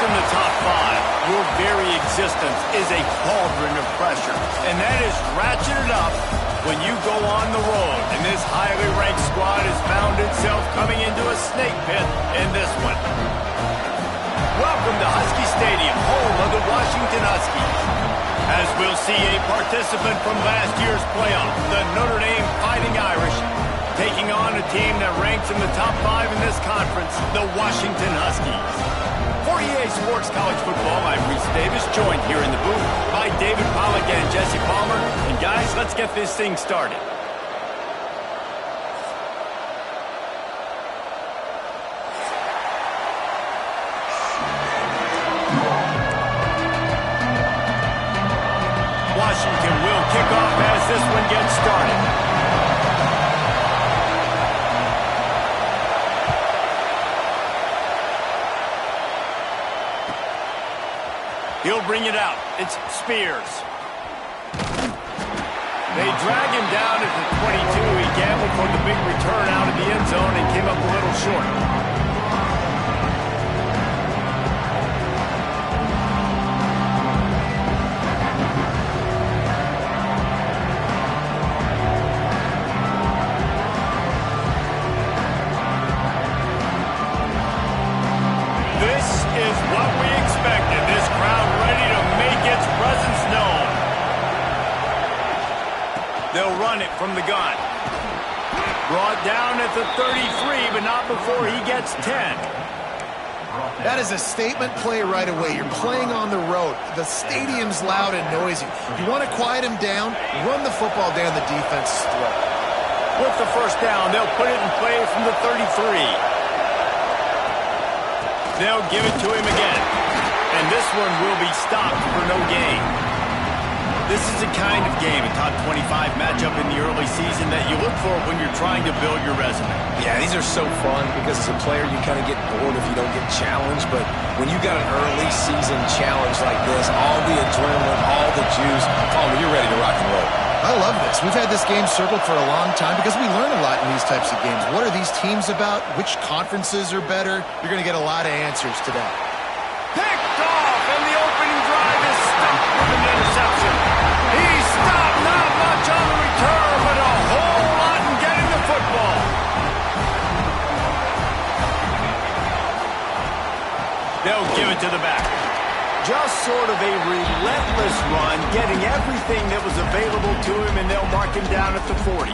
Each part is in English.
in the top five, your very existence is a cauldron of pressure. And that is ratcheted up when you go on the road. And this highly ranked squad has found itself coming into a snake pit in this one. Welcome to Husky Stadium, home of the Washington Huskies. As we'll see a participant from last year's playoff, the Notre Dame Fighting Irish, taking on a team that ranks in the top five in this conference, the Washington Huskies. For EA Sports College Football, I'm Reese Davis, joined here in the booth by David Pollack and Jesse Palmer. And guys, let's get this thing started. Washington will kick off as this one gets started. He'll bring it out. It's Spears. They drag him down at the 22. He gambled for the big return out of the end zone and came up a little short. They'll run it from the gun. Brought down at the 33, but not before he gets 10. That is a statement play right away. You're playing on the road. The stadium's loud and noisy. You want to quiet him down, run the football down the defense's throat. With the first down, they'll put it in play from the 33. They'll give it to him again. And this one will be stopped for no gain. This is the kind of game, a top 25 matchup in the early season that you look for when you're trying to build your resume. Yeah, these are so fun because as a player you kind of get bored if you don't get challenged, but when you got an early season challenge like this, all the adrenaline, all the juice, Palmer, you're ready to rock and roll. I love this. We've had this game circled for a long time because we learn a lot in these types of games. What are these teams about? Which conferences are better? You're going to get a lot of answers today. Picked off, and the opening drive is stopped with an interception. He's stopped, not much on the return, but a whole lot in getting the football. They'll give it to the back. Just sort of a relentless run, getting everything that was available to him, and they'll mark him down at the 40.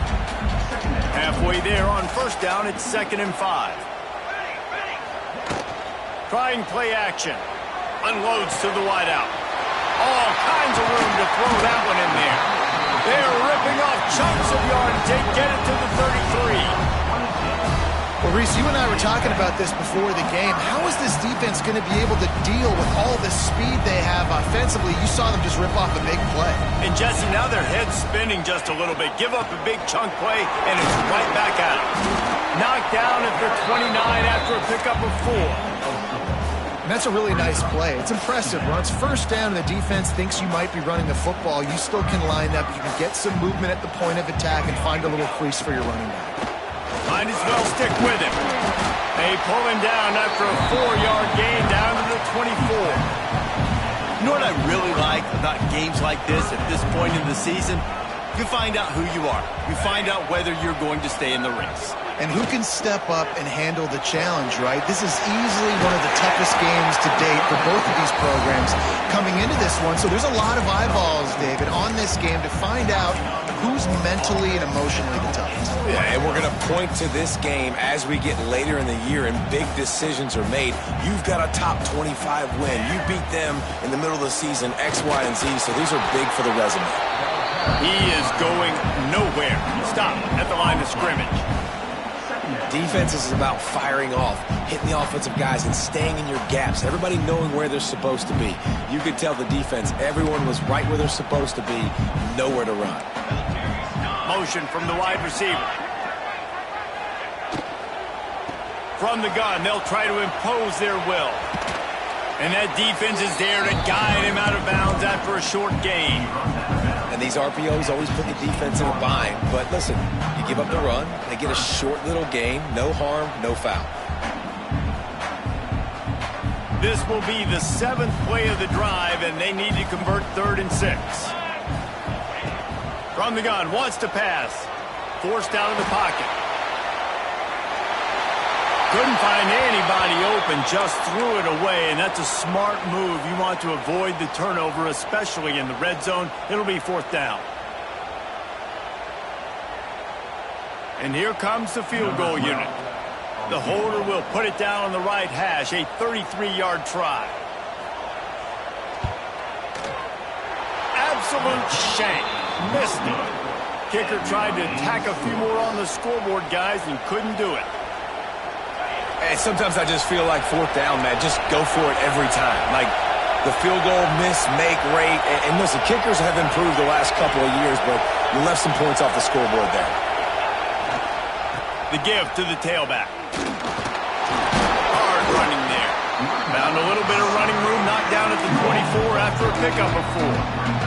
Halfway there on first down, it's 2nd and 5. Trying play action. Unloads to the wideout. All kinds of room to throw that one in there. They're ripping off chunks of yardage. They get it to the 33. Well, Reese, you and I were talking about this before the game. How is this defense going to be able to deal with all the speed they have offensively? You saw them just rip off a big play. And, Jesse, now their head's spinning just a little bit. Give up a big chunk play, and it's right back at them. Knocked down at the 29 after a pickup of 4. And that's a really nice play. It's impressive. Once first down and the defense thinks you might be running the football, you still can line up. You can get some movement at the point of attack and find a little crease for your running back. Might as well stick with him. They pull him down after a 4-yard gain down to the 24. You know what I really like about games like this at this point in the season? You find out who you are. You find out whether you're going to stay in the race. And who can step up and handle the challenge, right? This is easily one of the toughest games to date for both of these programs coming into this one. So there's a lot of eyeballs, David, on this game to find out who's mentally and emotionally the toughest. Yeah, and we're going to point to this game as we get later in the year and big decisions are made. You've got a top 25 win. You beat them in the middle of the season, X, Y, and Z, so these are big for the resume. He is going nowhere. Stop at the line of scrimmage. Defense is about firing off, hitting the offensive guys, and staying in your gaps. Everybody knowing where they're supposed to be. You could tell the defense, everyone was right where they're supposed to be, nowhere to run. Motion from the wide receiver. From the gun, they'll try to impose their will. And that defense is there to guide him out of bounds after a short gain. And these RPOs always put the defense in a bind. But listen, you give up the run, they get a short little gain, no harm, no foul. This will be the 7th play of the drive, and they need to convert 3rd and 6. From the gun, wants to pass. Forced out of the pocket. Couldn't find anybody open, just threw it away, and that's a smart move. You want to avoid the turnover, especially in the red zone. It'll be 4th down. And here comes the field goal unit. The holder will put it down on the right hash, a 33-yard try. Absolute shank. Missed it. Kicker tried to tack a few more on the scoreboard, guys, and couldn't do it. Hey, sometimes I just feel like 4th down, man. Just go for it every time. Like the field goal miss-make rate. And listen, kickers have improved the last couple of years, but you left some points off the scoreboard there. The give to the tailback. Hard running there. Found a little bit of running room, knocked down at the 24 after a pickup of 4.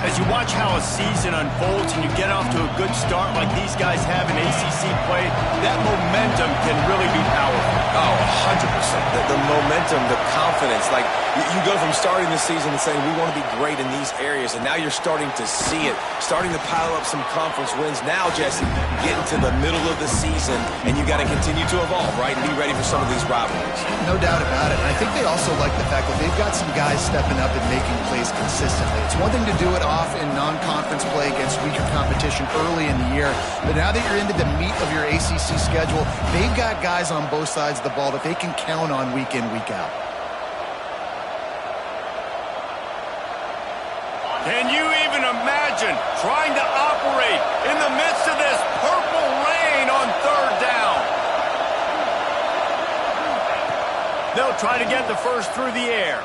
As you watch how a season unfolds and you get off to a good start like these guys have in ACC play, that momentum can really be powerful. Oh, 100%. The momentum, the confidence. Like, you go from starting the season and saying, we want to be great in these areas, and now you're starting to see it, starting to pile up some conference wins. Now, Jesse, getting to the middle of the season, and you got to continue to evolve, right, and be ready for some of these rivalries. No doubt about it. And I think they also like the fact that they've got some guys stepping up and making plays consistently. It's one thing to do it off in non-conference play against weaker competition early in the year, but now that you're into the meat of your ACC schedule, they've got guys on both sides of the ball that they can count on week in, week out. Can you even imagine trying to operate in the midst of this purple rain on 3rd down? They'll try to get the first through the air.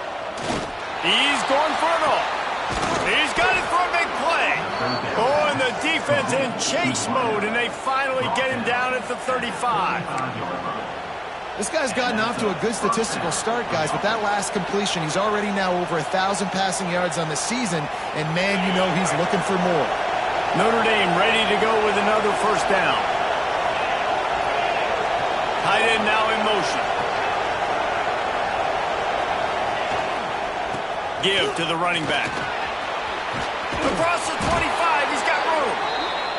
He's going for it all. He's got it for a big play. Oh, and the defense in chase mode, and they finally get him down at the 35. This guy's gotten off to a good statistical start, guys. With that last completion, he's already now over 1,000 passing yards on the season, and man, you know he's looking for more. Notre Dame ready to go with another 1st down. Tight end now in motion. Give to the running back. Across the 25, he's got room.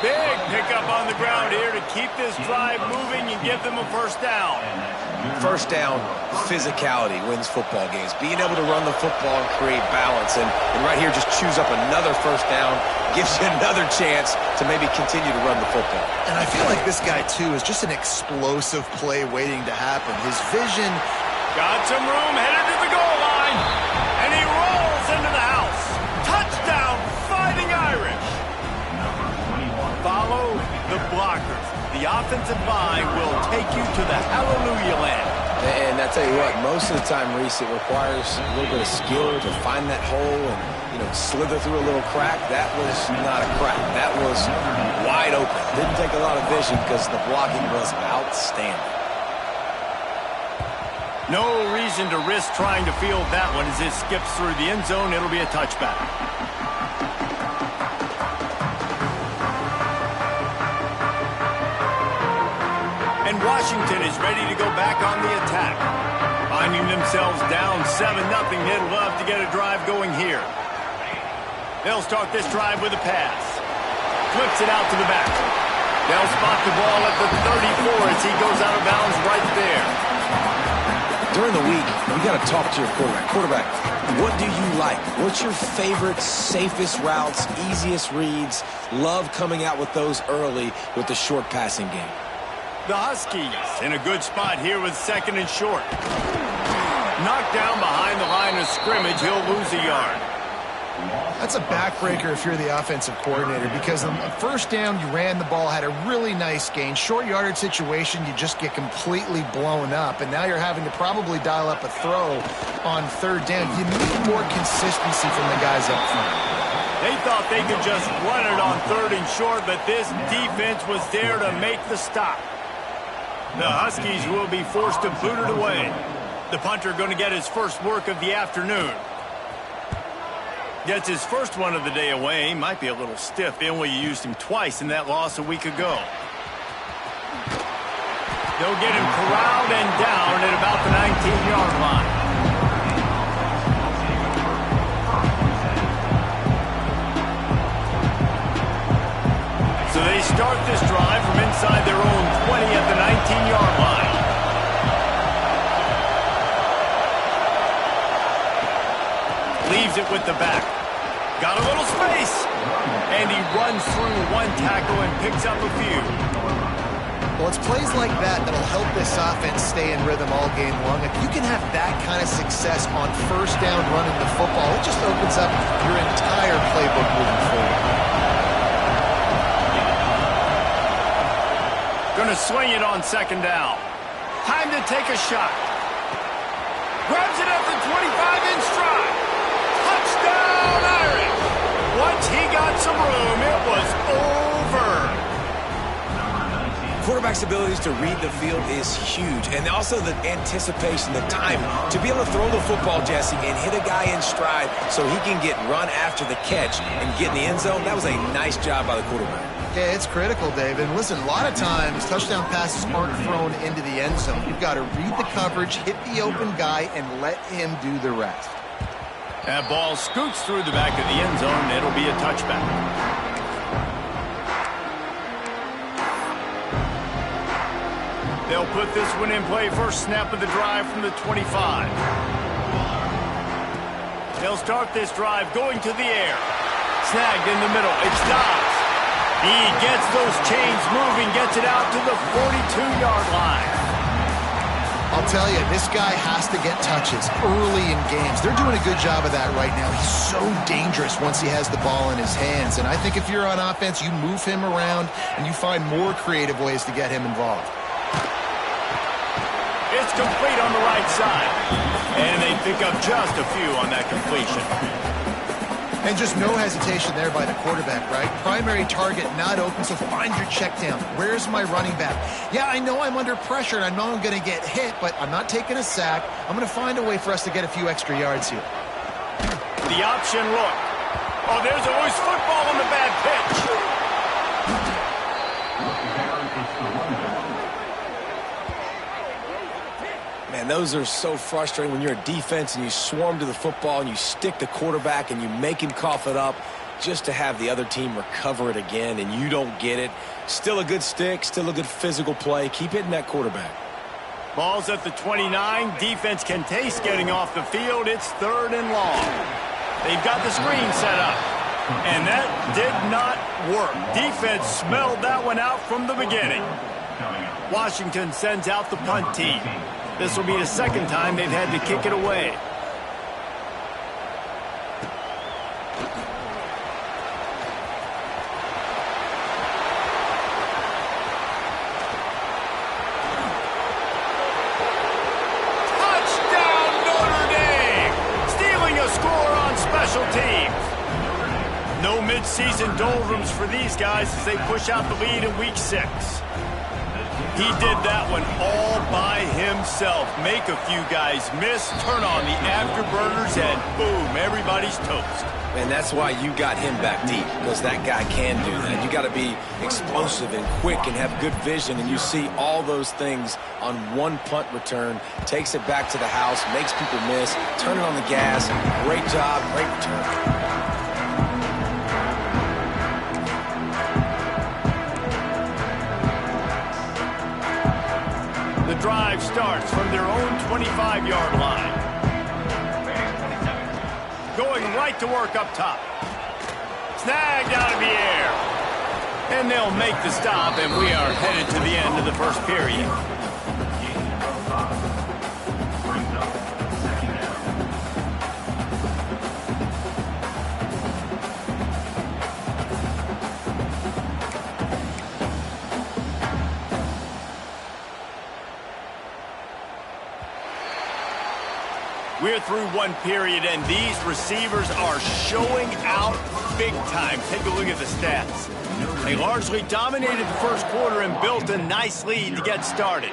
Big pickup on the ground here to keep this drive moving and give them a 1st down. 1st down, physicality wins football games. Being able to run the football and create balance. And right here, just choose up another 1st down, gives you another chance to maybe continue to run the football. And I feel like this guy, too, is just an explosive play waiting to happen. His vision... Got some room, headed to the goal line. And he rolls into the house. Touchdown, Fighting Irish. Follow the blockers. The offensive line will take you to the hallelujah land. And I tell you what, most of the time, Reese, it requires a little bit of skill to find that hole and, slither through a little crack. That was not a crack. That was wide open. Didn't take a lot of vision because the blocking was outstanding. No reason to risk trying to field that one as it skips through the end zone. It'll be a touchback. And Washington is ready to go back on the attack. Finding themselves down 7-0, they'd love to get a drive going here. They'll start this drive with a pass. Flips it out to the back. They'll spot the ball at the 34 as he goes out of bounds right there. During the week, you got to talk to your quarterback. Quarterback, what do you like? What's your favorite, safest routes, easiest reads? Love coming out with those early with the short passing game. The Huskies in a good spot here with 2nd and short. Knocked down behind the line of scrimmage. He'll lose a yard. That's a backbreaker if you're the offensive coordinator, because on the 1st down, you ran the ball, had a really nice gain. Short yardage situation, you just get completely blown up, and now you're having to probably dial up a throw on 3rd down. You need more consistency from the guys up front. They thought they could just run it on 3rd and short, but this defense was there to make the stop. The Huskies will be forced to boot it away. The punter going to get his first work of the afternoon. Gets his first one of the day away. Might be a little stiff in where you used him twice in that loss a week ago. They'll get him corralled and down at about the 19-yard line. Leaves it with the back. Got a little space. And he runs through one tackle and picks up a few. Well, it's plays like that that'll help this offense stay in rhythm all game long. If you can have that kind of success on first down running the football, it just opens up your entire playbook moving forward. Gonna swing it on second down. Time to take a shot. Grabs it at the 25 in stride. Touchdown, Irish! Once he got some room, it was over. Quarterback's abilities to read the field is huge, and also the anticipation, the timing. To be able to throw the football, Jesse, and hit a guy in stride so he can get run after the catch and get in the end zone, that was a nice job by the quarterback. Yeah, it's critical, David. Listen, a lot of times touchdown passes aren't thrown into the end zone. You've got to read the coverage, hit the open guy, and let him do the rest. That ball scoots through the back of the end zone. It'll be a touchback. They'll put this one in play first snap of the drive from the 25. They'll start this drive going to the air. Snagged in the middle. It's Dobbs. He gets those chains moving, gets it out to the 42-yard line. I'll tell you, this guy has to get touches early in games. They're doing a good job of that right now. He's so dangerous once he has the ball in his hands. And I think if you're on offense, you move him around and you find more creative ways to get him involved. It's complete on the right side. And they pick up just a few on that completion. And just no hesitation there by the quarterback, right? Primary target not open, so find your check down. Where's my running back? Yeah, I know I'm under pressure, and I know I'm going to get hit, but I'm not taking a sack. I'm going to find a way for us to get a few extra yards here. The option look. Oh, there's always football on the bad pitch. Man, those are so frustrating when you're a defense and you swarm to the football and you stick the quarterback and you make him cough it up just to have the other team recover it again and you don't get it. Still a good stick, still a good physical play. Keep hitting that quarterback. Ball's at the 29. Defense can taste getting off the field. It's 3rd and long. They've got the screen set up. And that did not work. Defense smelled that one out from the beginning. Washington sends out the punt team. This will be the second time they've had to kick it away. Touchdown, Notre Dame! Stealing a score on special teams. No midseason doldrums for these guys as they push out the lead in Week 6. He did that one all by himself. Make a few guys miss, turn on the afterburners, and boom, everybody's toast. And that's why you got him back deep, because that guy can do that. You got to be explosive and quick and have good vision, and you see all those things on one punt return. Takes it back to the house, makes people miss, turning on the gas. Great job, great return. The drive starts from their own 25-yard line. Going right to work up top. Snagged out of the air. And they'll make the stop, and we are headed to the end of the first period. We're through one period, and these receivers are showing out big time. Take a look at the stats. They largely dominated the first quarter and built a nice lead to get started.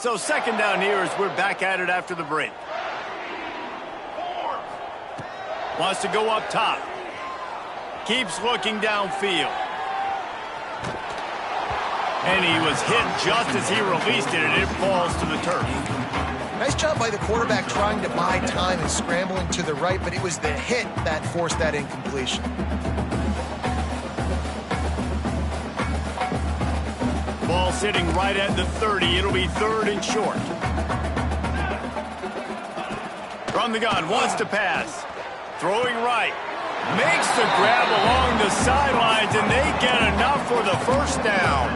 So second down here as we're back at it after the break. Wants to go up top. Keeps looking downfield. And he was hit just as he released it, and it falls to the turf. Nice job by the quarterback trying to buy time and scrambling to the right, but it was the hit that forced that incompletion. Ball sitting right at the 30. It'll be 3rd and short. From the gun, wants to pass. Throwing right. Makes the grab along the sidelines, and they get enough for the first down.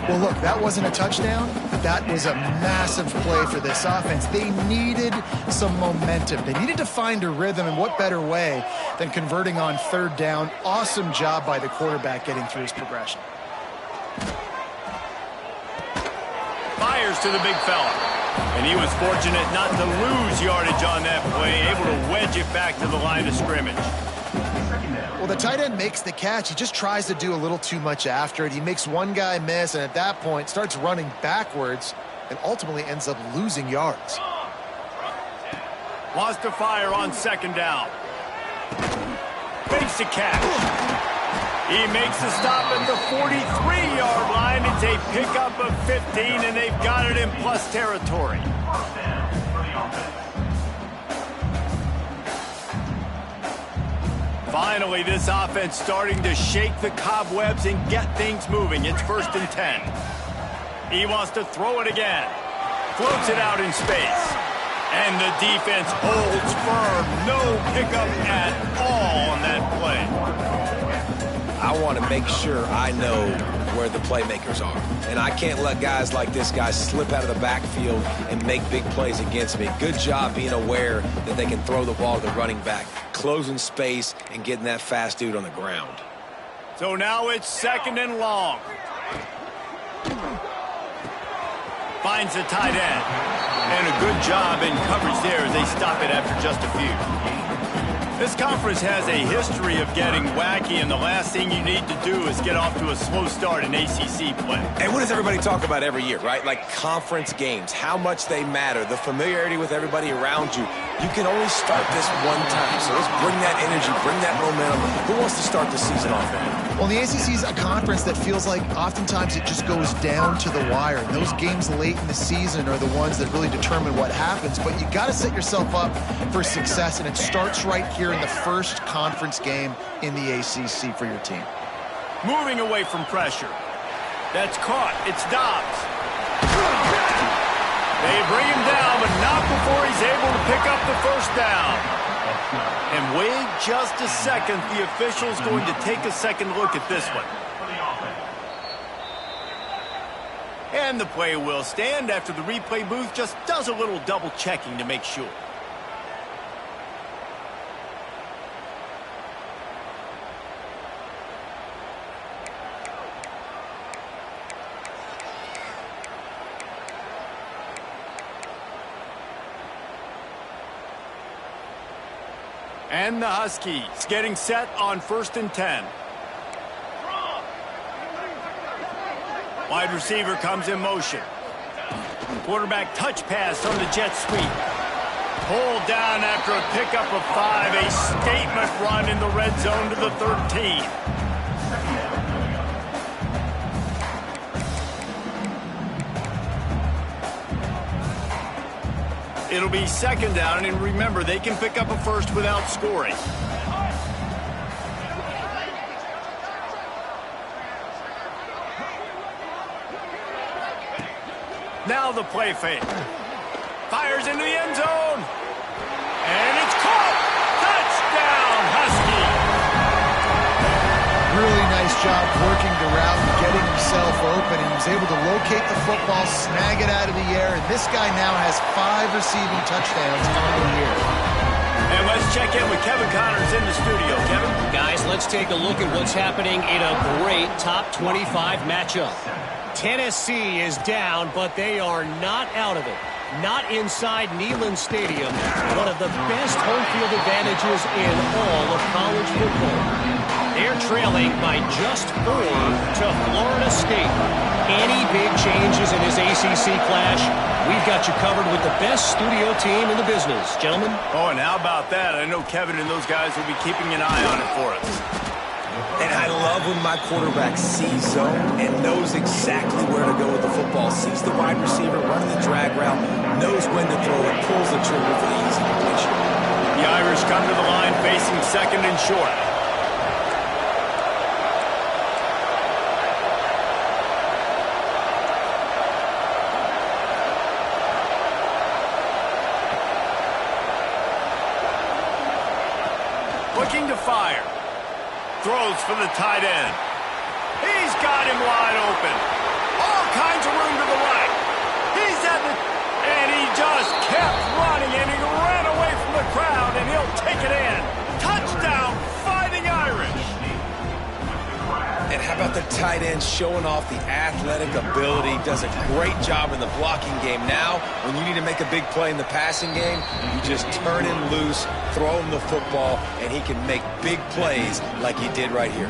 Well, look, that wasn't a touchdown, but that was a massive play for this offense. They needed some momentum. They needed to find a rhythm, and what better way than converting on 3rd down. Awesome job by the quarterback getting through his progression. Fires to the big fella. And he was fortunate not to lose yardage on that play, able to wedge it back to the line of scrimmage. Well, the tight end makes the catch. He just tries to do a little too much after it. He makes one guy miss, and at that point starts running backwards and ultimately ends up losing yards. Wants to fire on 2nd down. Fakes the catch. He makes the stop at the 43-yard line. It's a pickup of 15, and they've got it in plus territory. Finally, this offense starting to shake the cobwebs and get things moving. It's 1st and 10. He wants to throw it again. Floats it out in space. And the defense holds firm. No pickup at all on that play. I want to make sure I know where the playmakers are. And I can't let guys like this guy slip out of the backfield and make big plays against me. Good job being aware that they can throw the ball to the running back, closing space and getting that fast dude on the ground. So now it's 2nd and long. Finds the tight end. And a good job in coverage there as they stop it after just a few. This conference has a history of getting wacky, and the last thing you need to do is get off to a slow start in ACC play. And what does everybody talk about every year, right? Like conference games, how much they matter, the familiarity with everybody around you. You can only start this one time, so let's bring that energy, bring that momentum. Who wants to start the season off there? Well, the ACC is a conference that feels like oftentimes it just goes down to the wire. And those games late in the season are the ones that really determine what happens. But you got to set yourself up for success, and it starts right here in the first conference game in the ACC for your team. Moving away from pressure. That's caught. It's Dobbs. They bring him down, but not before he's able to pick up the first down. And wait just a second. The official's going to take a second look at this one. And the play will stand after the replay booth just does a little double checking to make sure. And the Huskies getting set on 1st and 10. Wide receiver comes in motion. Quarterback touch pass on the jet sweep. Pulled down after a pickup of 5. A statement run in the red zone to the 13. It'll be 2nd down, and remember, they can pick up a first without scoring. Now the play fake. Fires into the end zone. And it's caught. Touchdown, Husky. Really nice job working the route and getting himself open. And he was able to locate the football, snag it out of the air. And this guy now has 5 receiving touchdowns on the year. And let's check in with Kevin Connors in the studio. Kevin? Guys, let's take a look at what's happening in a great top 25 matchup. Tennessee is down, but they are not out of it. Not inside Neyland Stadium, one of the best home field advantages in all of college football. They're trailing by just 4 to Florida State. Any big changes in this ACC clash, we've got you covered with the best studio team in the business. Gentlemen? Oh, and how about that? I know Kevin and those guys will be keeping an eye on it for us. And I love when my quarterback sees zone and knows exactly where to go with the football. Sees the wide receiver running the drag route, knows when to throw it, pulls the trigger for the easy completion. The Irish come to the line facing 2nd and short. looking to fire. Throws for the tight end. He's got him wide open. All kinds of room to the right. He's at the... And he just kept running, and he ran away from the crowd, and he'll take it in. Touchdown, Fighting Irish. And how about the tight end showing off the athletic ability? Does a great job in the blocking game. Now, when you need to make a big play in the passing game, you just turn him loose, throw him the football, and he can make big plays like he did right here.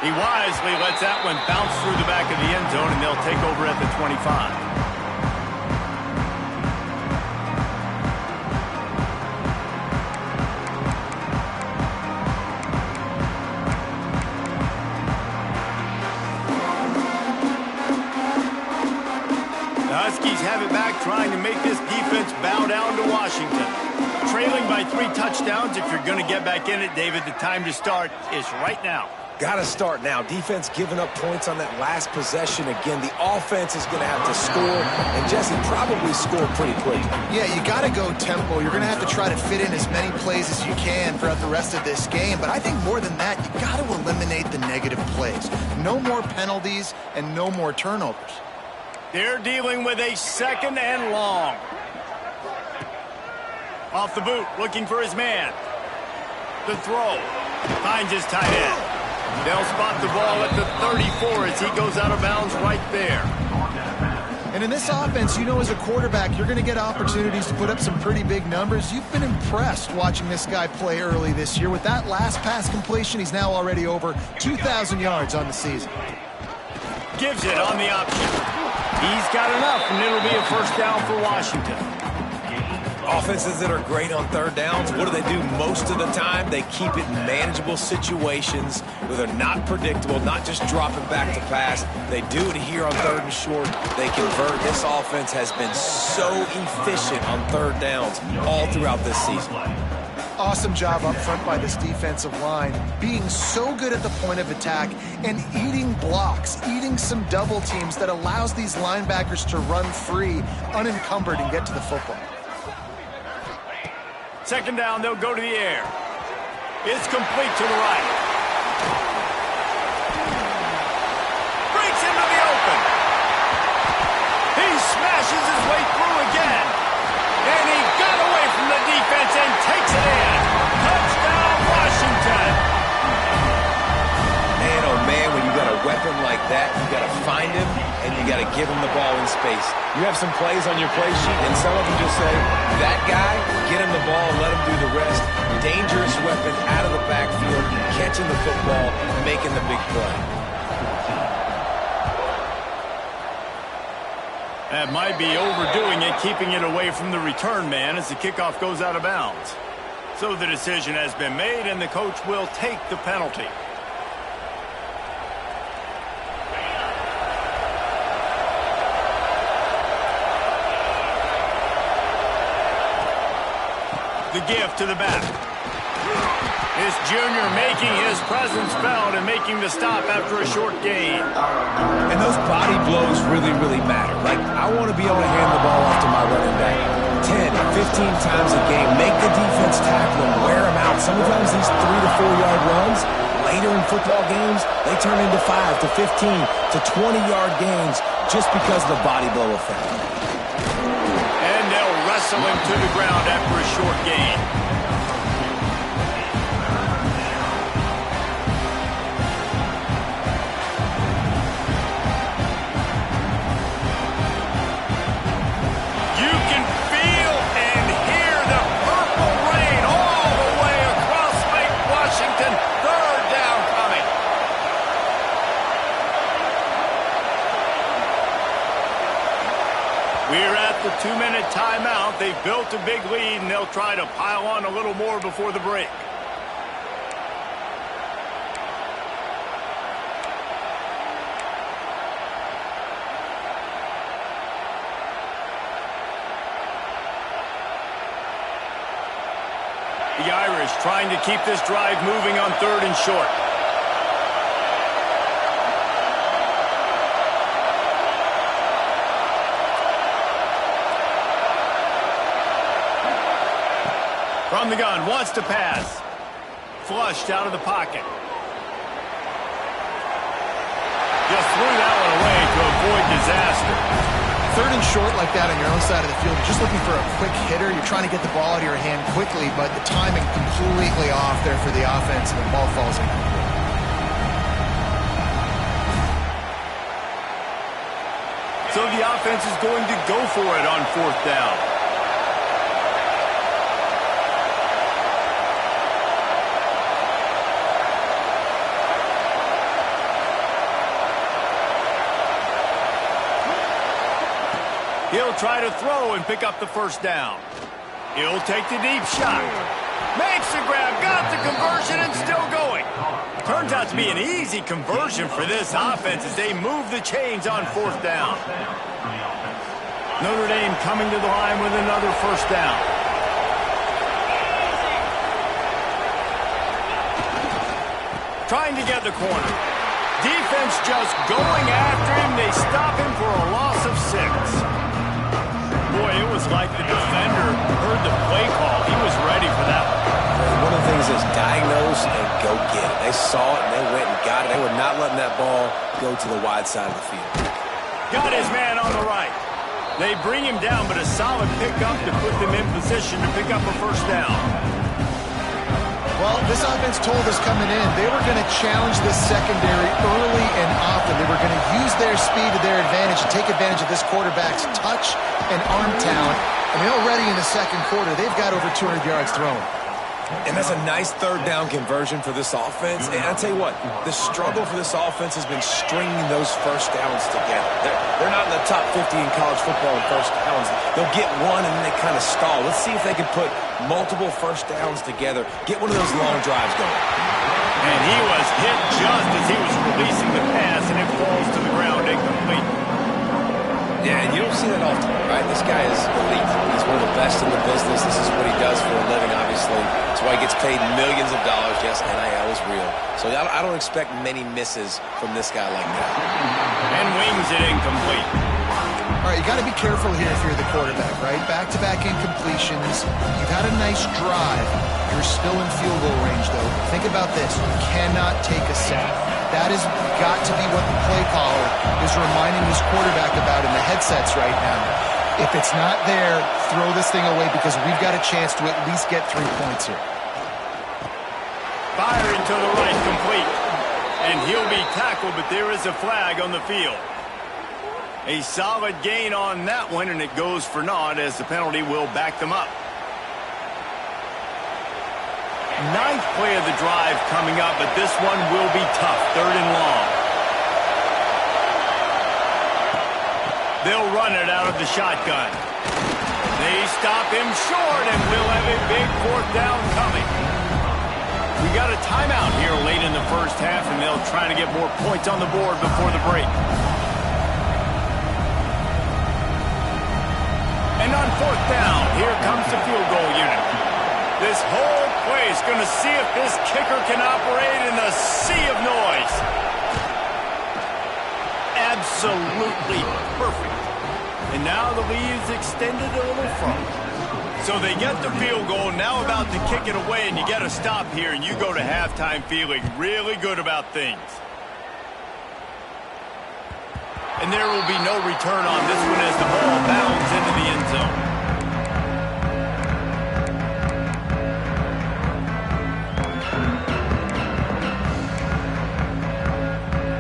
He wisely lets that one bounce through the back of the end zone, and they'll take over at the 25. The Huskies have it back, trying to make this defense bow down to Washington. Trailing by 3 touchdowns. If you're going to get back in it, David, the time to start is right now. Got to start now. Defense giving up points on that last possession. Again, the offense is going to have to score, and Jesse probably score pretty quickly. Yeah, you got to go tempo. You're going to have to try to fit in as many plays as you can throughout the rest of this game. But I think more than that, you got to eliminate the negative plays. No more penalties and no more turnovers. They're dealing with a 2nd and long. Off the boot, looking for his man. The throw. Finds his tight end. They'll spot the ball at the 34 as he goes out of bounds right there. And in this offense, you know, as a quarterback, you're going to get opportunities to put up some pretty big numbers. You've been impressed watching this guy play early this year. With that last pass completion, he's now already over 2,000 yards on the season. Gives it on the option. He's got enough, and it'll be a first down for Washington. Offenses that are great on 3rd downs, what do? Most of the time, they keep it in manageable situations where they're not predictable, not just dropping back to pass. They do it here on 3rd and short. They convert. This offense has been so efficient on 3rd downs all throughout this season. Awesome job up front by this defensive line, being so good at the point of attack and eating blocks, eating some double teams that allows these linebackers to run free, unencumbered, and get to the football. 2nd down, they'll go to the air. It's complete to the right. Breaks into the open. He smashes his way through again. And he got away from the defense and takes it in. Touchdown, Washington. Man, oh man, when you got a weapon like that, you got to find him and you got to give him the ball in space. You have some plays on your play sheet, and some of them just say, that guy, get him the ball, let him do the rest. Dangerous weapon out of the backfield, catching the football, making the big play. That might be overdoing it, keeping it away from the return man as the kickoff goes out of bounds. So the decision has been made, and the coach will take the penalty. The gift to the back. This junior making his presence felt and making the stop after a short gain. And those body blows really, really matter. Like, I want to be able to hand the ball off to my running back 10, 15 times a game. Make the defense tackle him, wear him out. Sometimes these 3 to 4 yard runs, later in football games, they turn into 5 to 15 to 20 yard gains just because of the body blow effect. And they'll wrestle him to the ground after a short gain. You can feel and hear the purple rain all the way across Lake Washington. 3rd down coming. We're at the 2-minute timeout. They've built a big lead, and they'll try to pile on a little more before the break. The Irish trying to keep this drive moving on 3rd and short. From the gun, wants to pass. Flushed out of the pocket. Just threw that one away to avoid disaster. Third and short like that on your own side of the field, you're just looking for a quick hitter. You're trying to get the ball out of your hand quickly, but the timing completely off there for the offense, and the ball falls incomplete. So the offense is going to go for it on fourth down. He'll try to throw and pick up the first down. He'll take the deep shot. Makes the grab, got the conversion, and still going. Turns out to be an easy conversion for this offense as they move the chains on fourth down. Notre Dame coming to the line with another first down. Trying to get the corner. Defense just going after him. They stop him for a loss of 6. Boy, it was like the defender heard the play call. He was ready for that one. One of the things is diagnose and go get it. They saw it and they went and got it. They were not letting that ball go to the wide side of the field. Got his man on the right. They bring him down, but a solid pickup to put them in position to pick up a first down. Well, this offense told us coming in they were going to challenge this secondary early and often. They were going to use their speed to their advantage and take advantage of this quarterback's touch and arm talent. I mean, already in the second quarter, they've got over 200 yards thrown. And that's a nice third down conversion for this offense. And I'll tell you what, the struggle for this offense has been stringing those first downs together. They're not in the top 50 in college football in first downs. They'll get one and then they kind of stall. Let's see if they can put multiple first downs together, get one of those long drives going. And he was hit just as he was releasing the pass, and it falls to the ground incomplete. Yeah, and you don't see that often, right? This guy is elite. He's one of the best in the business. This is what he does for a living, obviously. That's why he gets paid millions of dollars. Yes, NIL is real. So I don't expect many misses from this guy like that. And wings it incomplete. All right, you got to be careful here if you're the quarterback, right? Back-to-back incompletions. You've had a nice drive. You're still in field goal range, though. Think about this. You cannot take a sack. That has got to be what the play caller is reminding his quarterback about in the headsets right now. If it's not there, throw this thing away because we've got a chance to at least get 3 points here. Firing to the right, complete. And he'll be tackled, but there is a flag on the field. A solid gain on that one, and it goes for naught as the penalty will back them up. 9th play of the drive coming up, but this one will be tough. 3rd and long. They'll run it out of the shotgun. They stop him short, and we'll have a big 4th down coming. We got a timeout here late in the first half, and they'll try to get more points on the board before the break. And on 4th down, here comes the field goal unit. This whole play is going to see if this kicker can operate in the sea of noise. Absolutely perfect. And now the lead is extended a little further. So they get the field goal, now about to kick it away, and you get a stop here, and you go to halftime feeling really good about things. And there will be no return on this one as the ball bounds into the end zone.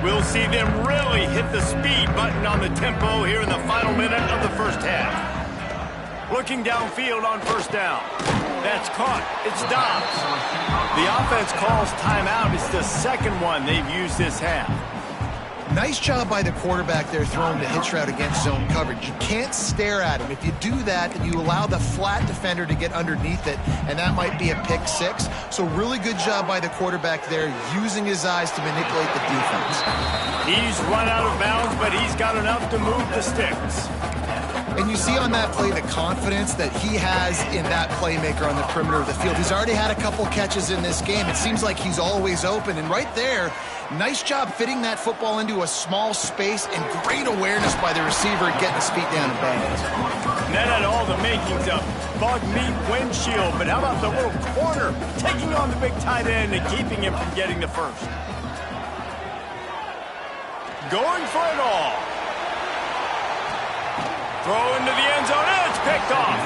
We'll see them really hit the speed button on the tempo here in the final minute of the first half. Looking downfield on 1st down. That's caught. It's Dobbs. The offense calls timeout. It's the second one they've used this half. Nice job by the quarterback there throwing the hitch route against zone coverage. You can't stare at him. If you do that, then you allow the flat defender to get underneath it, and that might be a pick 6. So really good job by the quarterback there using his eyes to manipulate the defense. He's run out of bounds, but he's got enough to move the sticks. And you see on that play the confidence that he has in that playmaker on the perimeter of the field. He's already had a couple catches in this game. It seems like he's always open. And right there, nice job fitting that football into a small space and great awareness by the receiver getting his feet down in bounds. that had all the makings of bug meat windshield. But how about the little corner taking on the big tight end and keeping him from getting the first? Going for it all. Throw into the end zone, and it's picked off.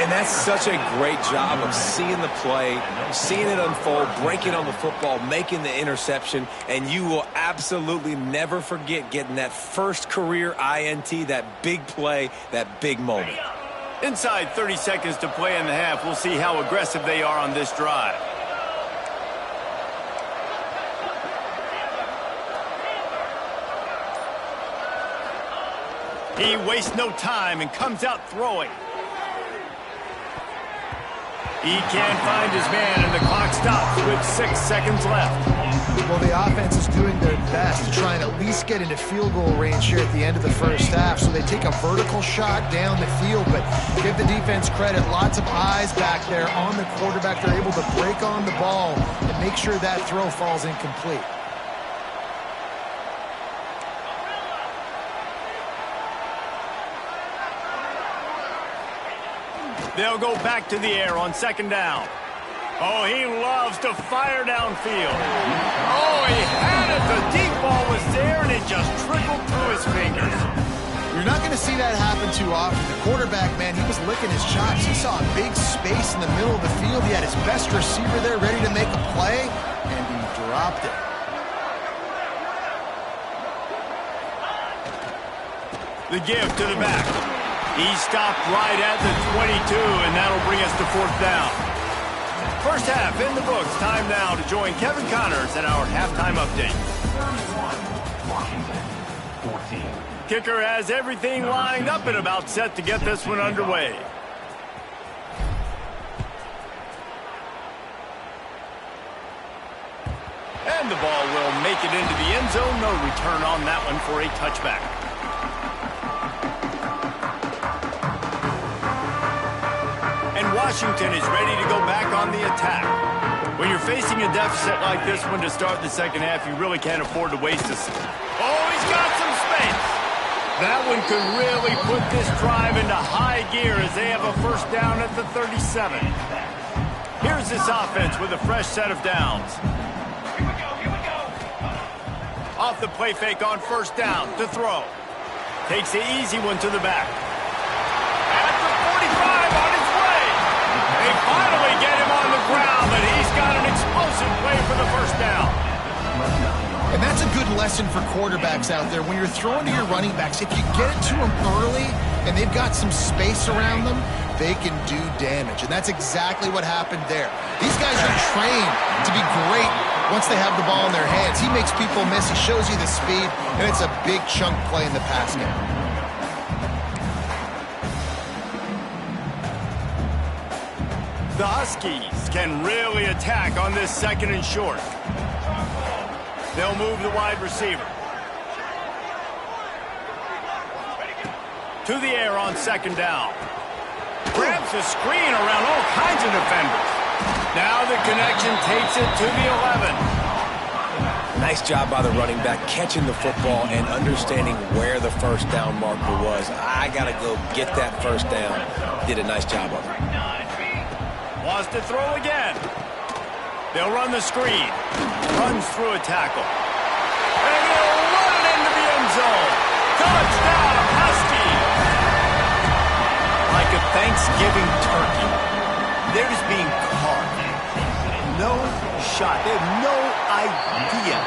And that's such a great job of seeing the play, seeing it unfold, breaking on the football, making the interception, and you will absolutely never forget getting that first career INT, that big play, that big moment. Inside 30 seconds to play in the half. We'll see how aggressive they are on this drive. He wastes no time and comes out throwing. He can't find his man, and the clock stops with 6 seconds left. Well, the offense is doing their best to try and at least get into field goal range here at the end of the first half. So they take a vertical shot down the field, but give the defense credit. Lots of eyes back there on the quarterback. They're able to break on the ball and make sure that throw falls incomplete. They'll go back to the air on second down. Oh, he loves to fire downfield. Oh, he had it. The deep ball was there, and it just trickled through his fingers. You're not going to see that happen too often. The quarterback, man, he was licking his chops. He saw a big space in the middle of the field. He had his best receiver there ready to make a play, and he dropped it. The give to the back. He stopped right at the 22, and that'll bring us to fourth down. First half in the books. Time now to join Kevin Connors in our halftime update. Kicker has everything lined up and about set to get this one underway. And the ball will make it into the end zone. No return on that one for a touchback. And Washington is ready to go back on the attack. When you're facing a deficit like this one to start the second half, you really can't afford to waste a... Oh, he's got some space. That one could really put this drive into high gear as they have a first down at the 37. Here's this offense with a fresh set of downs. Off the play fake on first down to throw. Takes the easy one to the back. At the 45 on his way. They finally get him on the ground, and he's got an explosive play for the first down. And that's a good lesson for quarterbacks out there. When you're throwing to your running backs, if you get it to them early and they've got some space around them, they can do damage. And that's exactly what happened there. These guys are trained to be great once they have the ball in their hands. He makes people miss. He shows you the speed, and it's a big chunk play in the pass game. The Huskies can really attack on this second and short. They'll move the wide receiver. To the air on second down. Grabs the screen around all kinds of defenders. Now the connection takes it to the 11. Nice job by the running back catching the football and understanding where the first down marker was. I got to go get that first down. Did a nice job of it. Wants to throw again. They'll run the screen. Runs through a tackle. And he'll run it into the end zone. Touchdown, Huskies! Like a Thanksgiving turkey, they're just being carved. No shot. They have no idea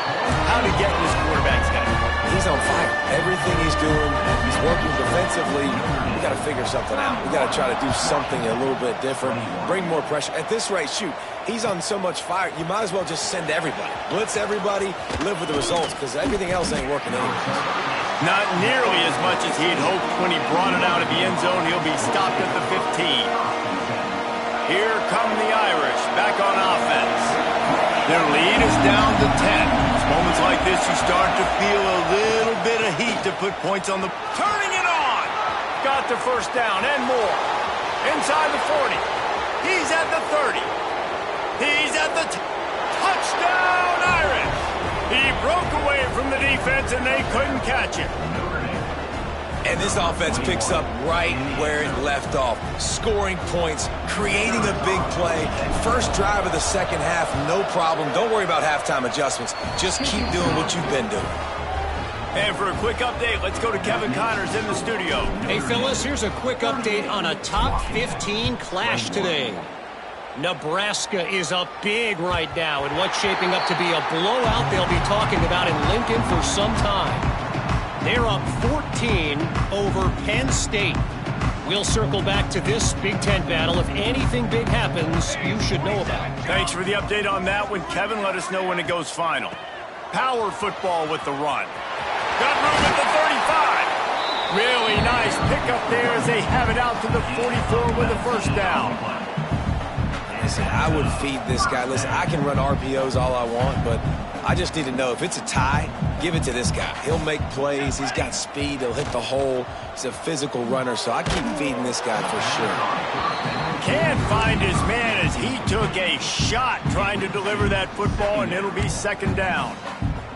how to get in this quarterback's head. He's on fire. Everything he's doing, he's working defensively. We got to figure something out. We got to try to do something a little bit different. Bring more pressure. At this rate, shoot, he's on so much fire, you might as well just send everybody. Blitz everybody, live with the results, because everything else ain't working anyway. Not nearly as much as he'd hoped when he brought it out of the end zone. He'll be stopped at the 15. Here come the Irish back on offense. Their lead is down to 10. It's moments like this you start to feel a little bit of heat to put points on the... Turning it on! Got the first down and more. Inside the 40. He's at the 30. He's at the... Touchdown, Irish! He broke away from the defense and they couldn't catch him. And this offense picks up right where it left off. Scoring points, creating a big play. First drive of the second half, no problem. Don't worry about halftime adjustments. Just keep doing what you've been doing. And for a quick update, let's go to Kevin Connors in the studio. Hey, Phyllis, here's a quick update on a top 15 clash today. Nebraska is up big right now in what's shaping up to be a blowout they'll be talking about in Lincoln for some time. They're up 14 over Penn State. We'll circle back to this Big Ten battle. If anything big happens, you should know about it. Thanks for the update on that one, Kevin. Let us know when it goes final. Power football with the run. Got room at the 35. Really nice pickup there as they have it out to the 44 with a first down. Listen, I would feed this guy. Listen, I can run RPOs all I want, but I just need to know if it's a tie, give it to this guy. He'll make plays. He's got speed. He'll hit the hole. He's a physical runner, so I keep feeding this guy for sure. Can't find his man as he took a shot trying to deliver that football, and it'll be second down.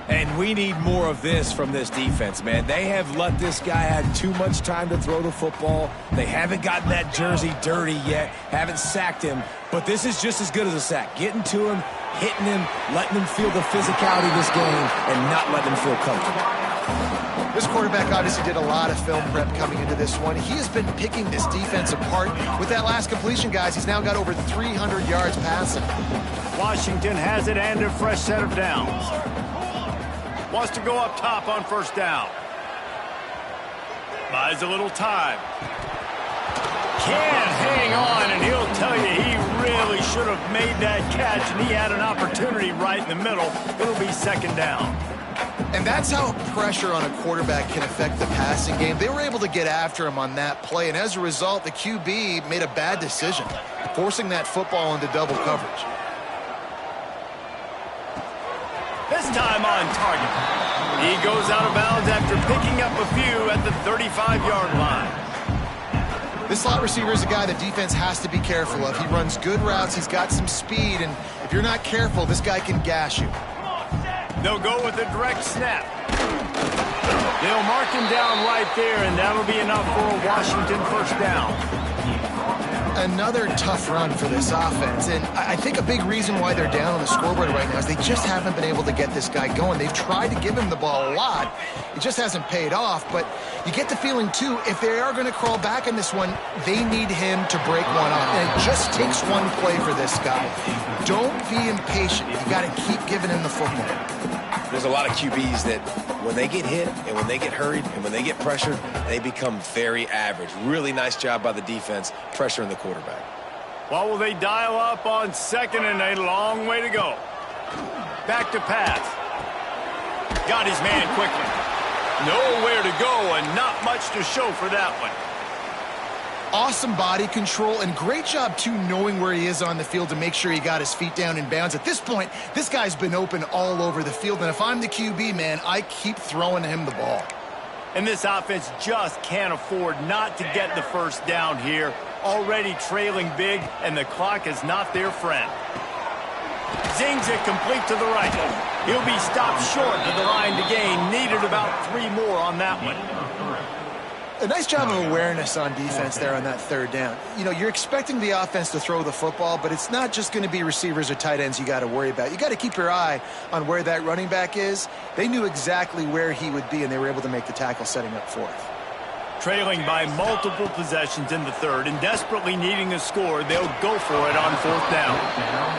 And we need more of this from this defense, man. They have let this guy have too much time to throw the football. They haven't gotten that jersey dirty yet, haven't sacked him. But this is just as good as a sack. Getting to him, hitting him, letting him feel the physicality of this game, and not letting him feel comfortable. This quarterback obviously did a lot of film prep coming into this one. He has been picking this defense apart. With that last completion, guys, he's now got over 300 yards passing. Washington has it and a fresh set of downs. Wants to go up top on first down. Buys a little time. Can't hang on, and he'll tell you he really should have made that catch, and he had an opportunity right in the middle. It'll be second down. And that's how pressure on a quarterback can affect the passing game. They were able to get after him on that play, and as a result, the QB made a bad decision, forcing that football into double coverage. This time on target. He goes out of bounds after picking up a few at the 35-yard line. This slot receiver is a guy the defense has to be careful of. He runs good routes, he's got some speed, and if you're not careful, this guy can gash you. They'll go with a direct snap. They'll mark him down right there, and that'll be enough for a Washington first down. Another tough run for this offense, and I think a big reason why they're down on the scoreboard right now is they just haven't been able to get this guy going. They've tried to give him the ball a lot. It just hasn't paid off, but you get the feeling, too, if they are going to crawl back in this one, they need him to break one off, and it just takes one play for this guy. Don't be impatient. You got to keep giving him the football. There's a lot of QBs that when they get hit and when they get hurried and when they get pressured, they become very average. Really nice job by the defense pressuring the quarterback. What will they dial up on second, and a long way to go? Back to pass. Got his man quickly. Nowhere to go and not much to show for that one. Awesome body control and great job, too, knowing where he is on the field to make sure he got his feet down in bounds. At this point, this guy's been open all over the field, and if I'm the QB, man, I keep throwing him the ball. And this offense just can't afford not to get the first down here. Already trailing big, and the clock is not their friend. Zings it complete to the right. He'll be stopped short of the line to gain. Needed about 3 more on that one. A nice job of awareness on defense there on that third down. You know, you're expecting the offense to throw the football, but it's not just going to be receivers or tight ends you got to worry about. You got to keep your eye on where that running back is. They knew exactly where he would be, and they were able to make the tackle setting up fourth. Trailing by multiple possessions in the third and desperately needing a score, they'll go for it on fourth down.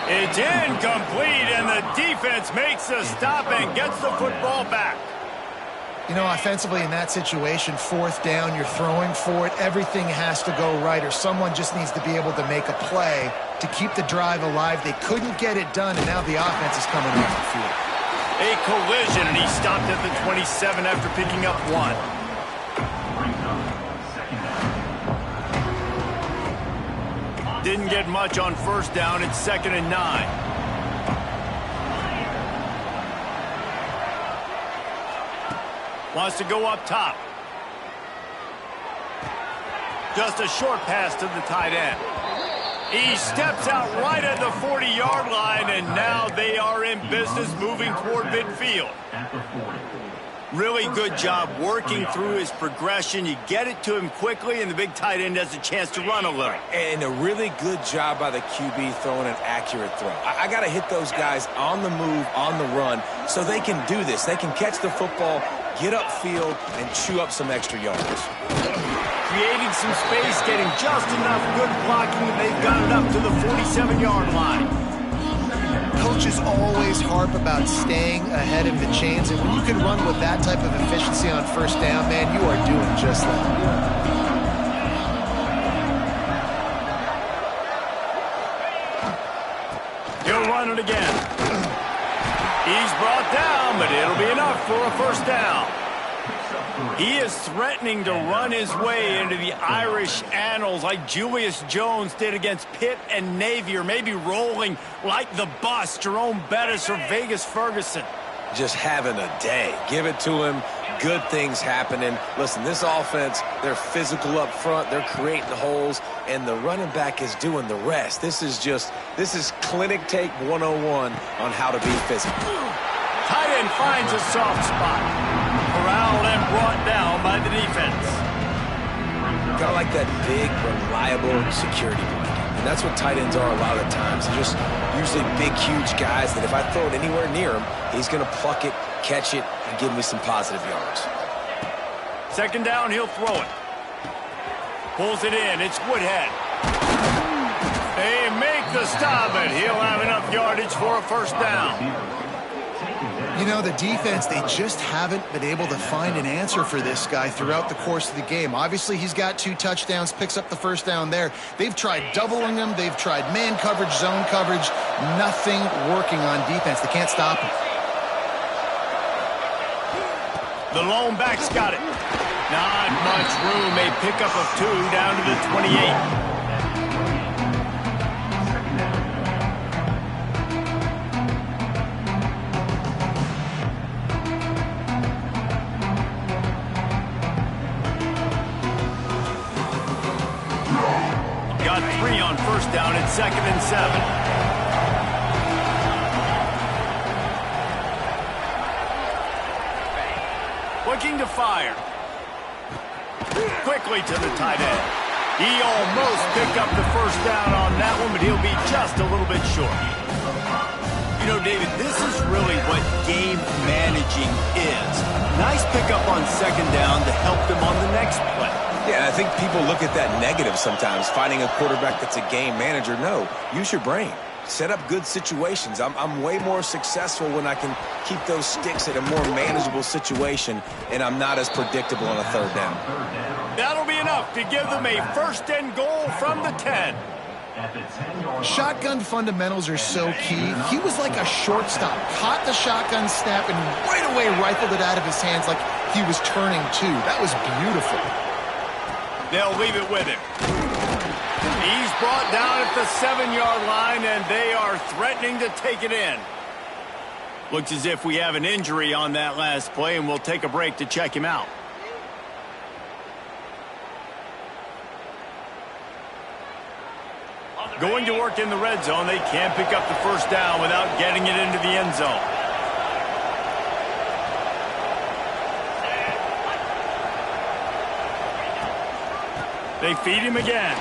It's incomplete, and the defense makes a stop and gets the football back. You know, offensively in that situation, fourth down, you're throwing for it. Everything has to go right, or someone just needs to be able to make a play to keep the drive alive. They couldn't get it done, and now the offense is coming off the field. A collision, and he stopped at the 27 after picking up 1. Didn't get much on first down. It's 2nd and 9. Wants to go up top. Just a short pass to the tight end. He steps out right at the 40-yard line, and now they are in business moving toward midfield. Really good job working through his progression. You get it to him quickly, and the big tight end has a chance to run a little. And a really good job by the QB throwing an accurate throw. I got to hit those guys on the move, on the run, so they can do this. They can catch the football, get upfield, and chew up some extra yards. Creating some space, getting just enough good blocking, and they've got it up to the 47-yard line. Coaches always harp about staying ahead of the chains, and when you can run with that type of efficiency on first down, man, you are doing just that. He'll run it again. He's brought down, but it'll be enough for a first down. He is threatening to run his way into the Irish annals like Julius Jones did against Pitt and Navy, or maybe rolling like the bus, Jerome Bettis or Vegas Ferguson. Just having a day. Give it to him. Good things happening. Listen, this offense, they're physical up front. They're creating holes, and the running back is doing the rest. This is clinic take 101 on how to be physical. Tight end finds a soft spot. Corralled and brought down by the defense. Kind of like that big, reliable security blanket. And that's what tight ends are a lot of the times. They're just usually big, huge guys that if I throw it anywhere near him, he's going to pluck it, catch it, and give me some positive yards. Second down, he'll throw it. Pulls it in. It's Woodhead. They make the stop, and he'll have enough yardage for a first down. You know, the defense, they just haven't been able to find an answer for this guy throughout the course of the game. Obviously, he's got 2 touchdowns, picks up the first down there. They've tried doubling him. They've tried man coverage, zone coverage. Nothing working on defense. They can't stop him. The lone back's got it. Not much room. A pickup of 2 down to the 28. Got 3 on first down at 2nd and 7. Looking to fire. Quickly to the tight end. He almost picked up the first down on that one, but he'll be just a little bit short. You know, David, this is really what game managing is. Nice pickup on second down to help them on the next play. Yeah, I think people look at that negative sometimes, finding a quarterback that's a game manager. No, use your brain. Set up good situations. I'm way more successful when I can keep those sticks at a more manageable situation, and I'm not as predictable on a third down. That'll be enough to give them a first and goal from the 10. Shotgun fundamentals are so key. He was like a shortstop, caught the shotgun snap, and right away rifled it out of his hands like he was turning 2. That was beautiful. They'll leave it with him. He's brought down at the 7-yard line, and they are threatening to take it in. Looks as if we have an injury on that last play, and we'll take a break to check him out. Going to work in the red zone. They can't pick up the first down without getting it into the end zone. They feed him again.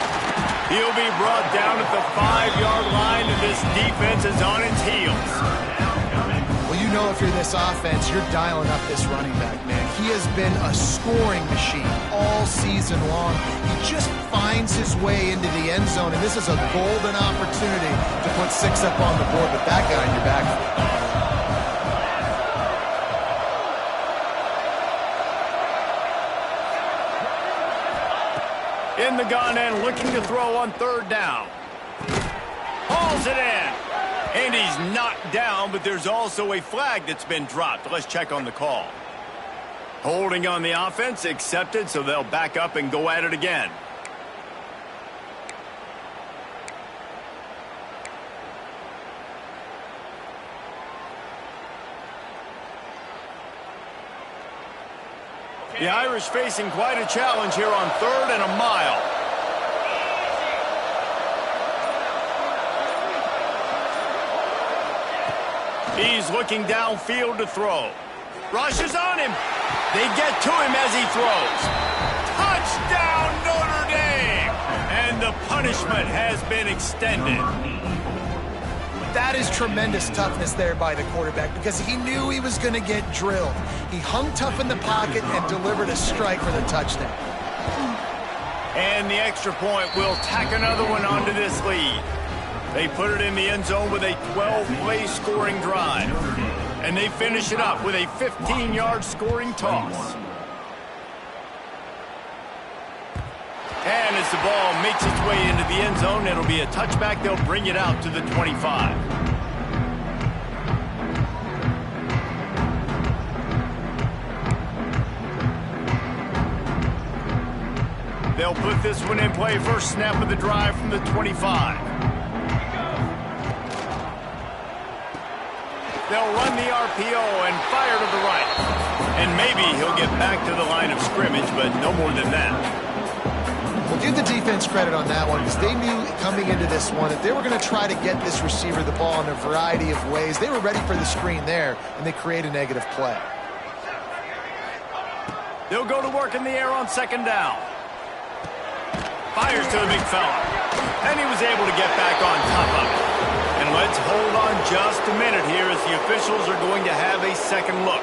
He'll be brought down at the 5-yard line, and this defense is on its heels. Well, you know if you're this offense, you're dialing up this running back, man. He has been a scoring machine all season long. He just finds his way into the end zone, and this is a golden opportunity to put 6 up on the board with that guy in your backfield. In the gun and looking to throw on third down. Hauls it in. And he's knocked down, but there's also a flag that's been dropped. Let's check on the call. Holding on the offense, accepted, so they'll back up and go at it again. The Irish facing quite a challenge here on 3rd and a mile. He's looking downfield to throw. Rushes on him. They get to him as he throws. Touchdown, Notre Dame! And the punishment has been extended. That is tremendous toughness there by the quarterback because he knew he was going to get drilled. He hung tough in the pocket and delivered a strike for the touchdown. And the extra point will tack another one onto this lead. They put it in the end zone with a 12-play scoring drive. And they finish it up with a 15-yard scoring toss. And as the ball makes its way into the end zone, it'll be a touchback. They'll bring it out to the 25. They'll put this one in play. First snap of the drive from the 25. They'll run the RPO and fire to the right. And maybe he'll get back to the line of scrimmage, but no more than that. Well, give the defense credit on that one because they knew coming into this one that they were going to try to get this receiver the ball in a variety of ways. They were ready for the screen there, and they create a negative play. They'll go to work in the air on second down. Fires to the big fella. And he was able to get back on top of it. And let's hold on just a minute here as the officials are going to have a second look.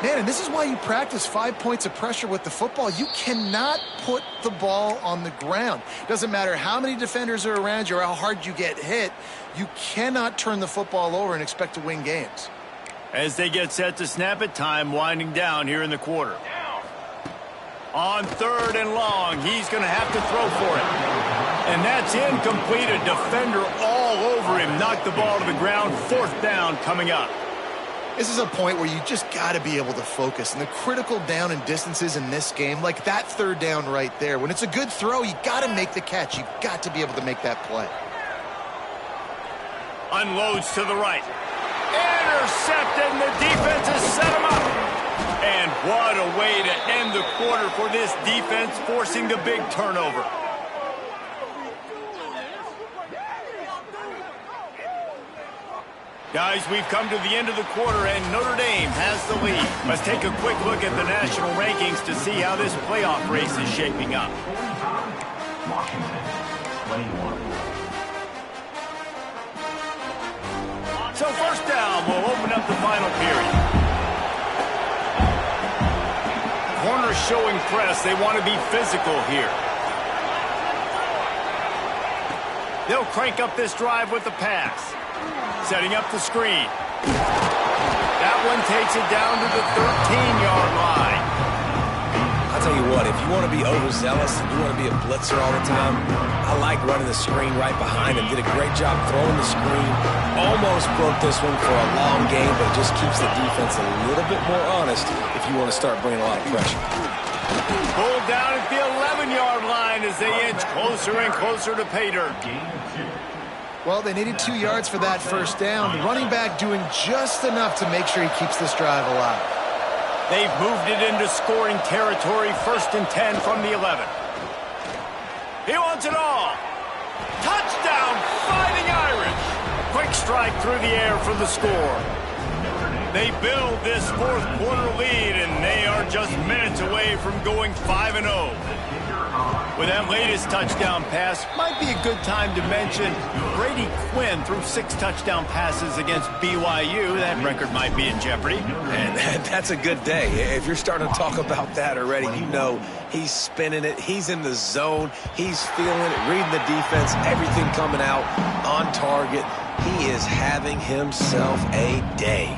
Man, and this is why you practice 5 points of pressure with the football. You cannot put the ball on the ground. Doesn't matter how many defenders are around you or how hard you get hit. You cannot turn the football over and expect to win games. As they get set to snap it, time winding down here in the quarter. On third and long, he's going to have to throw for it. And that's incomplete. A defender all over him. Knocked the ball to the ground. Fourth down coming up. This is a point where you just got to be able to focus. And the critical down and distances in this game, like that third down right there, when it's a good throw, you got to make the catch. You've got to be able to make that play. Unloads to the right. Intercepted, and the defense has set him up. And what a way to end the quarter for this defense, forcing the big turnover. Guys, we've come to the end of the quarter, and Notre Dame has the lead. Let's take a quick look at the national rankings to see how this playoff race is shaping up. So first down, we'll open up the final period. Corners showing press. They want to be physical here. They'll crank up this drive with the pass. Setting up the screen. That one takes it down to the 13-yard line. I'll tell you what, if you want to be overzealous and you want to be a blitzer all the time, I like running the screen right behind him. Did a great job throwing the screen. Almost broke this one for a long game, but it just keeps the defense a little bit more honest if you want to start bringing a lot of pressure. Pulled down at the 11-yard line as they inch closer and closer to pay dirt. Well, they needed 2 yards for that first down. The running back doing just enough to make sure he keeps this drive alive. They've moved it into scoring territory, 1st and 10 from the 11. He wants it all. Touchdown, Fighting Irish. Quick strike through the air for the score. They build this fourth quarter lead, and they are just minutes away from going 5-0. With that latest touchdown pass, might be a good time to mention Brady Quinn threw 6 touchdown passes against BYU. That record might be in jeopardy. And that's a good day. If you're starting to talk about that already, you know he's spinning it. He's in the zone. He's feeling it, reading the defense, everything coming out on target. He is having himself a day.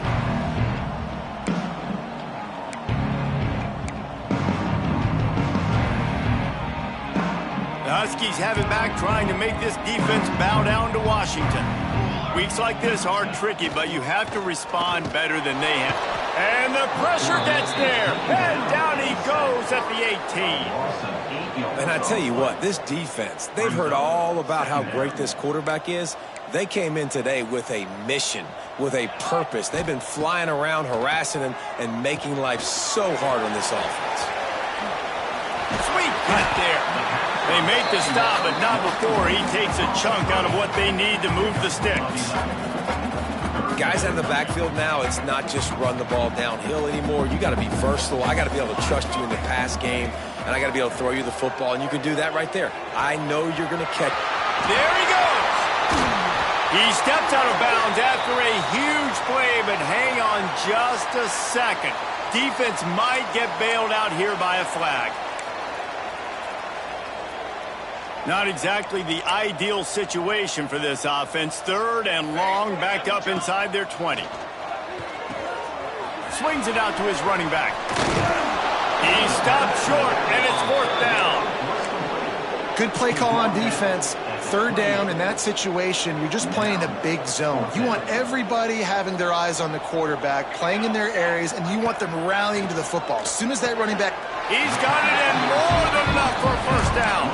The Huskies have it back, trying to make this defense bow down to Washington. Weeks like this are tricky, but you have to respond better than they have. And the pressure gets there. And down he goes at the 18. And I tell you what, this defense, they've heard all about how great this quarterback is. They came in today with a mission, with a purpose. They've been flying around, harassing him, and making life so hard on this offense. Sweet cut there. They make the stop, but not before he takes a chunk out of what they need to move the sticks. Guys out of the backfield now, it's not just run the ball downhill anymore. You got to be versatile. I got to be able to trust you in the pass game, and I got to be able to throw you the football, and you can do that right there. I know you're going to catch. There he goes. He stepped out of bounds after a huge play, but hang on just a second. Defense might get bailed out here by a flag. Not exactly the ideal situation for this offense. 3rd and long, backed up inside their 20. Swings it out to his running back. He stopped short, and it's 4th down. Good play call on defense. 3rd down in that situation, you're just playing a big zone. You want everybody having their eyes on the quarterback, playing in their areas, and you want them rallying to the football. As soon as that running back... He's got it in, more than enough for a 1st down.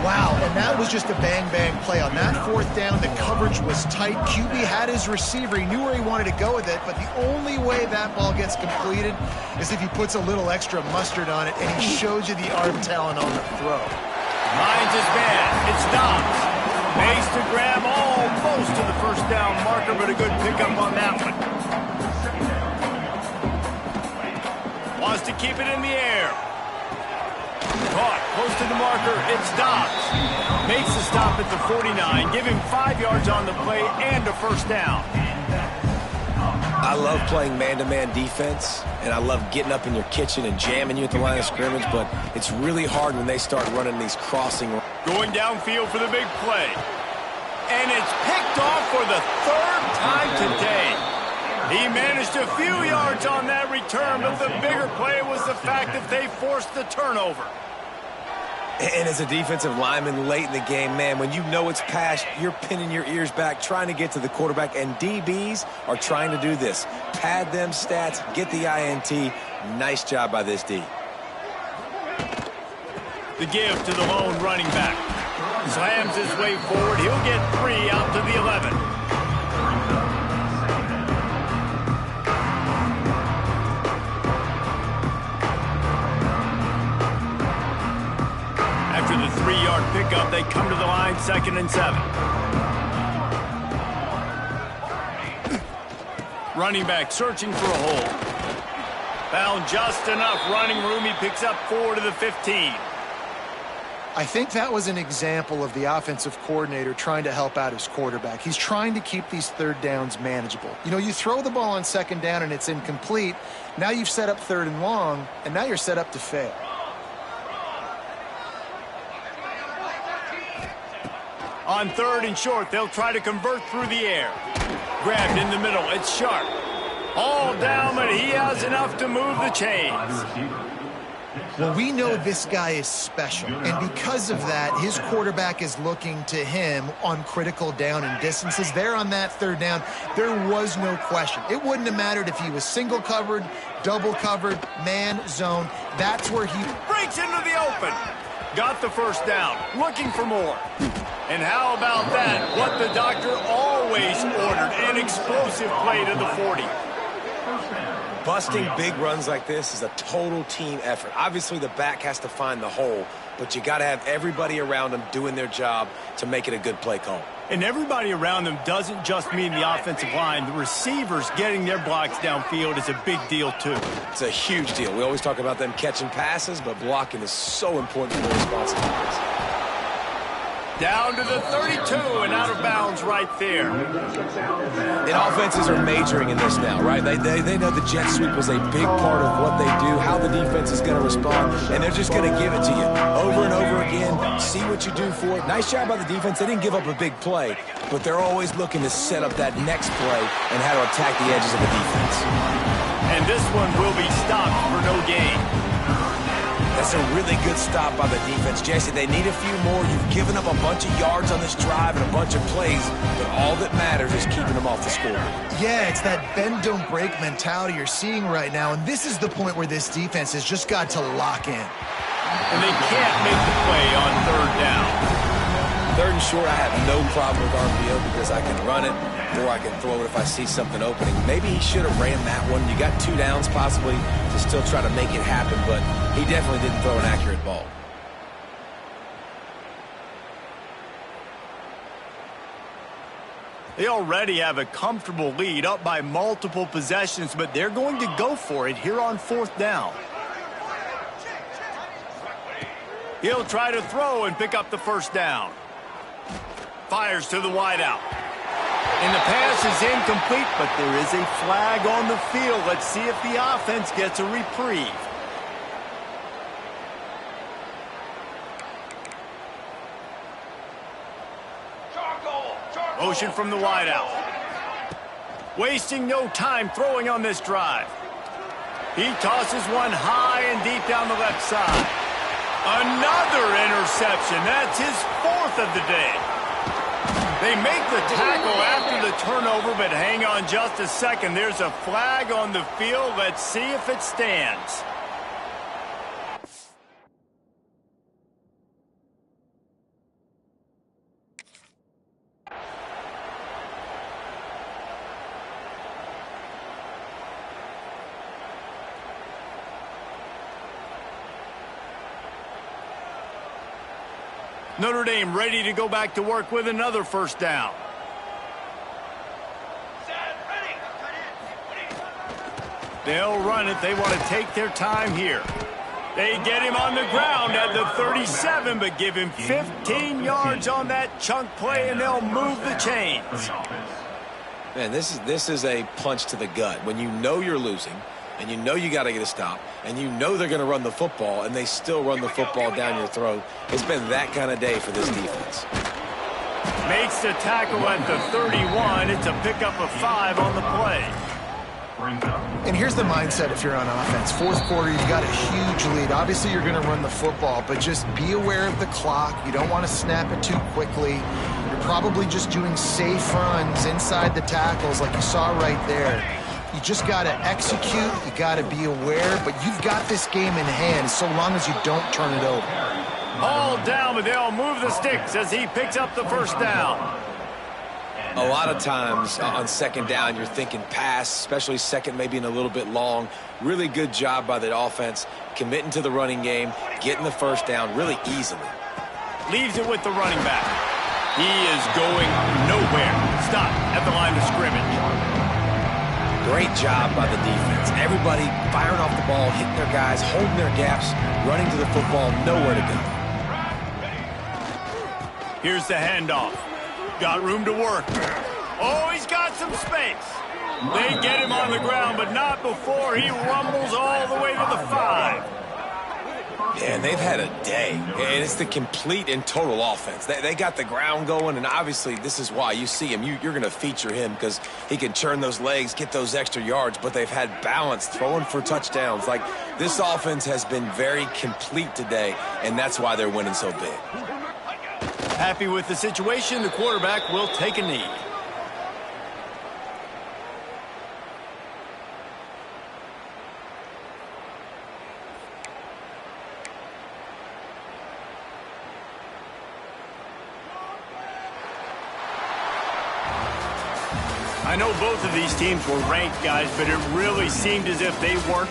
Wow, and that was just a bang-bang play. On that 4th down, the coverage was tight. QB had his receiver. He knew where he wanted to go with it, but the only way that ball gets completed is if he puts a little extra mustard on it, and he shows you the arm talent on the throw. Finds his man. It's Dobbs. Makes to grab almost to the 1st down marker, but a good pickup on that one. Wants to keep it in the air. Caught close to the marker. It's Dobbs. Makes the stop at the 49. Give him 5 yards on the play and a 1st down. I love playing man-to-man defense, and I love getting up in your kitchen and jamming you at the line of scrimmage, but it's really hard when they start running these crossing. Going downfield for the big play. And it's picked off for the 3rd time today. He managed a few yards on that return, but the bigger play was the fact that they forced the turnover. And as a defensive lineman late in the game, man, when you know it's past, you're pinning your ears back, trying to get to the quarterback, and DBs are trying to do this. Pad them stats, get the INT. Nice job by this D. The give to the lone running back. Slams his way forward. He'll get 3 out to the 11. After the 3-yard pickup, they come to the line, 2nd and 7. Running back searching for a hole. Found just enough running room. He picks up 4 to the 15. I think that was an example of the offensive coordinator trying to help out his quarterback. He's trying to keep these 3rd downs manageable. You know, you throw the ball on 2nd down and it's incomplete. Now you've set up 3rd and long, and now you're set up to fail. On 3rd and short, they'll try to convert through the air. Grabbed in the middle. It's Sharp. All down, but he has enough to move the chains. Well, we know this guy is special, and because of that, his quarterback is looking to him on critical down and distances. There on that 3rd down, there was no question. It wouldn't have mattered if he was single covered, double covered, man, zone. That's where he breaks into the open. Got the 1st down, looking for more. And how about that? What the doctor always ordered, an explosive play to the 40. Busting big runs like this is a total team effort. Obviously, the back has to find the hole, but you got to have everybody around them doing their job to make it a good play call. And everybody around them doesn't just mean the offensive line. The receivers getting their blocks downfield is a big deal, too. It's a huge deal. We always talk about them catching passes, but blocking is so important for their responsibilities. Down to the 32 and out of bounds right there. And offenses are majoring in this now, right? They know the jet sweep was a big part of what they do, how the defense is going to respond, and they're just going to give it to you over and over again, see what you do for it. Nice job by the defense. They didn't give up a big play, but they're always looking to set up that next play and how to attack the edges of the defense. And this one will be stopped for no gain. That's a really good stop by the defense. Jesse, they need a few more. You've given up a bunch of yards on this drive and a bunch of plays, but all that matters is keeping them off the score. Yeah, it's that bend, don't break mentality you're seeing right now, and this is the point where this defense has just got to lock in. And they can't make the play on 3rd down. 3rd and short, I have no problem with RPO because I can run it or I can throw it if I see something opening. Maybe he should have ran that one. You got 2 downs possibly to still try to make it happen, but he definitely didn't throw an accurate ball. They already have a comfortable lead, up by multiple possessions, but they're going to go for it here on 4th down. He'll try to throw and pick up the 1st down. Fires to the wideout. And the pass is incomplete, but there is a flag on the field. Let's see if the offense gets a reprieve. Motion from the wideout. Wasting no time throwing on this drive. He tosses one high and deep down the left side. Another interception. That's his 4th of the day. They make the tackle after the turnover, but hang on just a second. There's a flag on the field. Let's see if it stands. Notre Dame ready to go back to work with another 1st down. They'll run it. They want to take their time here. They get him on the ground at the 37, but give him 15 yards on that chunk play, and they'll move the chains. Man, this is a punch to the gut. When you know you're losing, and you know you got to get a stop, and you know they're going to run the football, and they still run the football down your throat. It's been that kind of day for this defense. Makes the tackle at the 31. It's a pickup of 5 on the play. And here's the mindset if you're on offense. 4th quarter, you've got a huge lead. Obviously, you're going to run the football, but just be aware of the clock. You don't want to snap it too quickly. You're probably just doing safe runs inside the tackles like you saw right there. You just got to execute. You got to be aware, but you've got this game in hand so long as you don't turn it over. All down, but they'll move the sticks as he picks up the 1st down. A lot of times on 2nd down, you're thinking pass, especially 2nd, maybe in a little bit long. Really good job by the offense, committing to the running game, getting the 1st down really easily. Leaves it with the running back. He is going nowhere. Stop at the line of scrimmage. Great job by the defense. Everybody firing off the ball, hitting their guys, holding their gaps, running to the football, nowhere to go. Here's the handoff. Got room to work. Oh, he's got some space. They get him on the ground, but not before he rumbles all the way to the 5. Yeah, and they've had a day. And it's the complete and total offense. They got the ground going, and obviously this is why you see him. You're going to feature him because he can churn those legs, get those extra yards, but they've had balance, throwing for touchdowns. Like, this offense has been very complete today, and that's why they're winning so big. Happy with the situation, the quarterback will take a knee. I know both of these teams were ranked, guys, but it really seemed as if they weren't